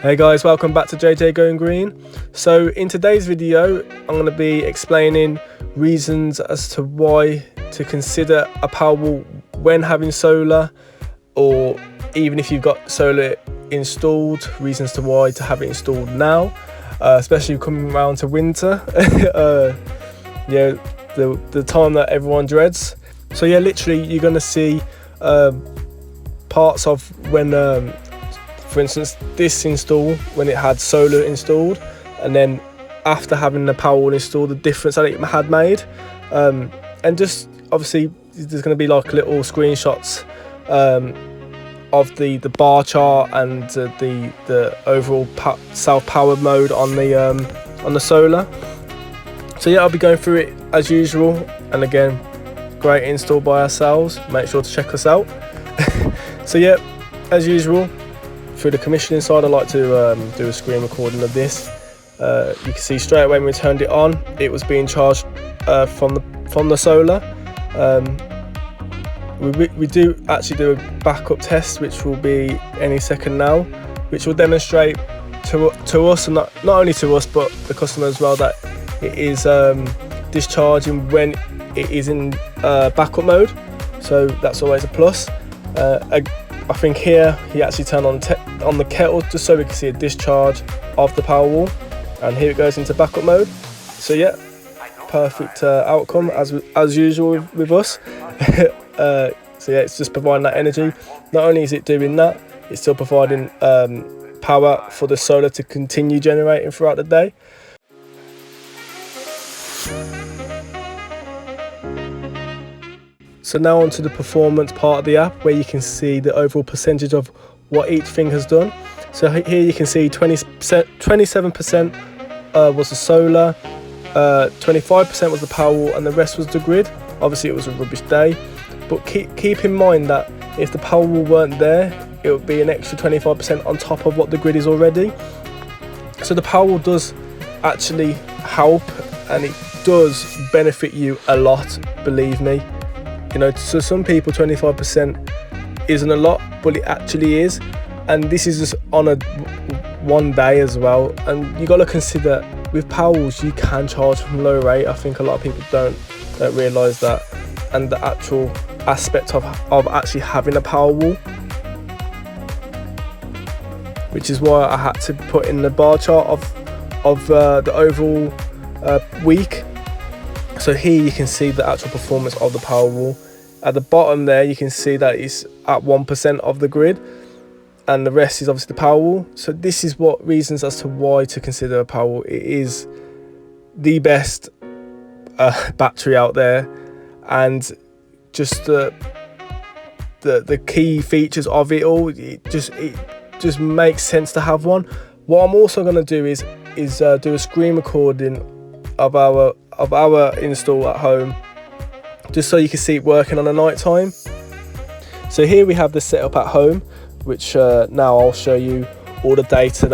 Hey guys, welcome back to JJ Going Green. So in today's video, I'm going to be explaining reasons as to why to consider a Powerwall when having solar, or even if you've got solar installed, reasons to why to have it installed now, especially coming around to winter. Yeah, the time that everyone dreads. So yeah, literally you're going to see parts of when for instance, this install, when it had solar installed, and then after having the Powerwall installed, the difference that it had made. And just obviously there's going to be like little screenshots of the bar chart and the overall self-powered mode on the solar. So yeah, I'll be going through it as usual, and again, great install by ourselves. Make sure to check us out. So yeah, as usual, through the commissioning side, I like to do a screen recording of this. You can see straight away when we turned it on, it was being charged from the solar. We do actually do a backup test, which will be any second now, which will demonstrate to us, and not only to us but the customer as well, that it is discharging when it is in backup mode. So that's always a plus. I think here he actually turned on the kettle just so we can see a discharge of the Powerwall, and here it goes into backup mode. So yeah, perfect outcome as usual with us. So yeah, it's just providing that energy. Not only is it doing that, it's still providing power for the solar to continue generating throughout the day. So now onto the performance part of the app, where you can see the overall percentage of what each thing has done. So here you can see 27% was the solar, 25% was the Powerwall, and the rest was the grid. Obviously it was a rubbish day, but keep in mind that if the Powerwall weren't there, it would be an extra 25% on top of what the grid is already. So the Powerwall does actually help, and it does benefit you a lot, believe me. You know, so some people 25% isn't a lot, but it actually is. And this is just on one day as well. And you got to consider with Powerwalls, you can charge from low rate. I think a lot of people don't realise that, and the actual aspect of actually having a Powerwall, which is why I had to put in the bar chart of the overall week. So here you can see the actual performance of the Powerwall. At the bottom there, you can see that it's at 1% of the grid, and the rest is obviously the Powerwall. So this is what reasons as to why to consider a Powerwall. It is the best battery out there, and just the key features of it all. It just makes sense to have one. What I'm also going to do is do a screen recording of our install at home, just so you can see it working on the night time. So here we have the setup at home, which now I'll show you all the data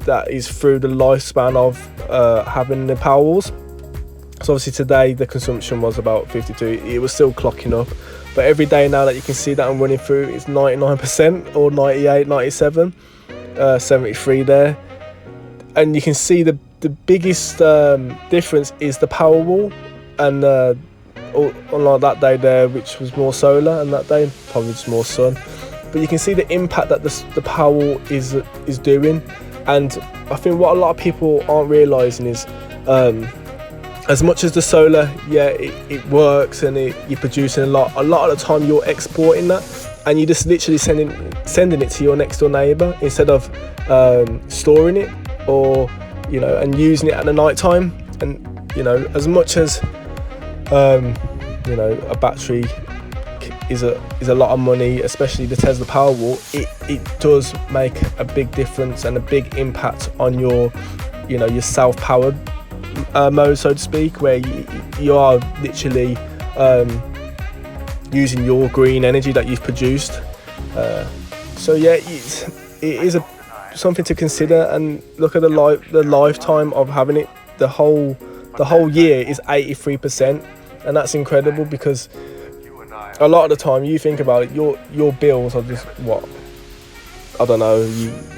that is through the lifespan of having the Powerwalls. So obviously today the consumption was about 52. It was still clocking up, but every day now that you can see that I'm running through, it's 99% or 98, 97, 73 there. And you can see the biggest difference is the Powerwall, and unlike that day there, which was more solar, and that day probably just more sun. But you can see the impact that the Powerwall is doing. And I think what a lot of people aren't realising is, as much as the solar, yeah, it works and you're producing a lot of the time you're exporting that, and you're just literally sending it to your next door neighbour instead of storing it, or you know, and using it at the night time. And you know, as much as you know, a battery is a lot of money, especially the Tesla Powerwall, it does make a big difference and a big impact on your, you know, your self-powered mode, so to speak, where you are literally using your green energy that you've produced. So yeah, it is something to consider. And look at the lifetime of having it. The whole year is 83%, and that's incredible, because a lot of the time you think about it, your bills are just what, I don't know,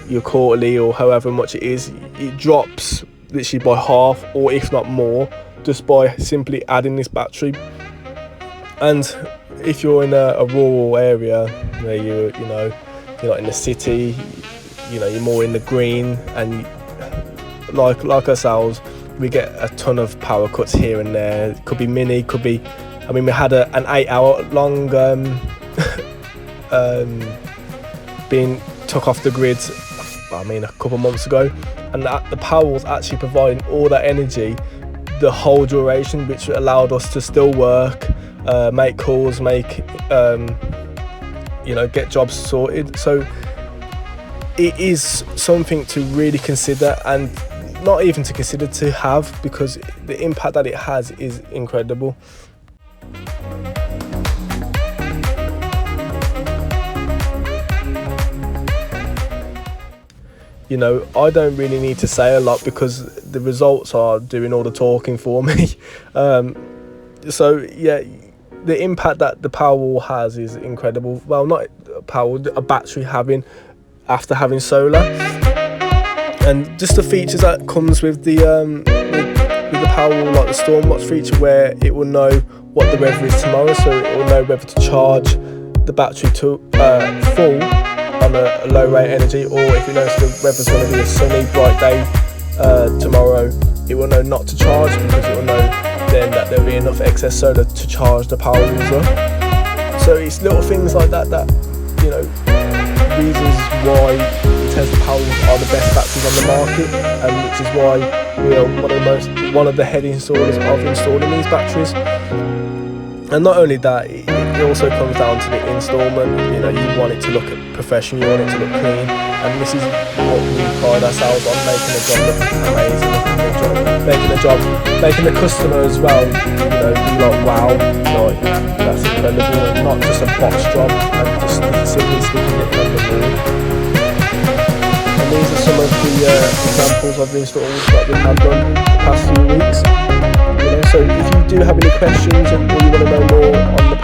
your quarterly or however much it is, it drops literally by half, or if not more, just by simply adding this battery. And if you're in a rural area where you're not in the city, you're more in the green, and like ourselves, we get a ton of power cuts here and there. It could be mini, could be, we had an 8-hour long being took off the grid a couple of months ago, and the power was actually providing all that energy the whole duration, which allowed us to still work, make calls, get jobs sorted. So it is something to really consider, and not even to consider, to have, because the impact that it has is incredible. I don't really need to say a lot because the results are doing all the talking for me. So yeah, the impact that the Powerwall has is incredible. Well, not a battery after having solar, and just the features that comes with the Powerwall, like the Stormwatch feature, where it will know what the weather is tomorrow, so it will know whether to charge the battery to full on a low rate energy, or if it knows the weather's going to be a sunny, bright day tomorrow, it will know not to charge, because it will know then that there'll be enough excess solar to charge the Powerwalls up. So it's little things like that reasons why Tesla Powerwalls are the best batteries on the market, and which is why we are one of the head installers of installing these batteries. And not only that, it also comes down to the installment. You want it to look professional, you want it to look clean, and this is what we pride ourselves on, making the job look amazing, making the customer as well, be like, wow, that's incredible, and not just a box job and just simply sticking it on the board. And these are some of the examples of the installs that we have done the past few weeks. So if you do have any questions, or you want to know more on the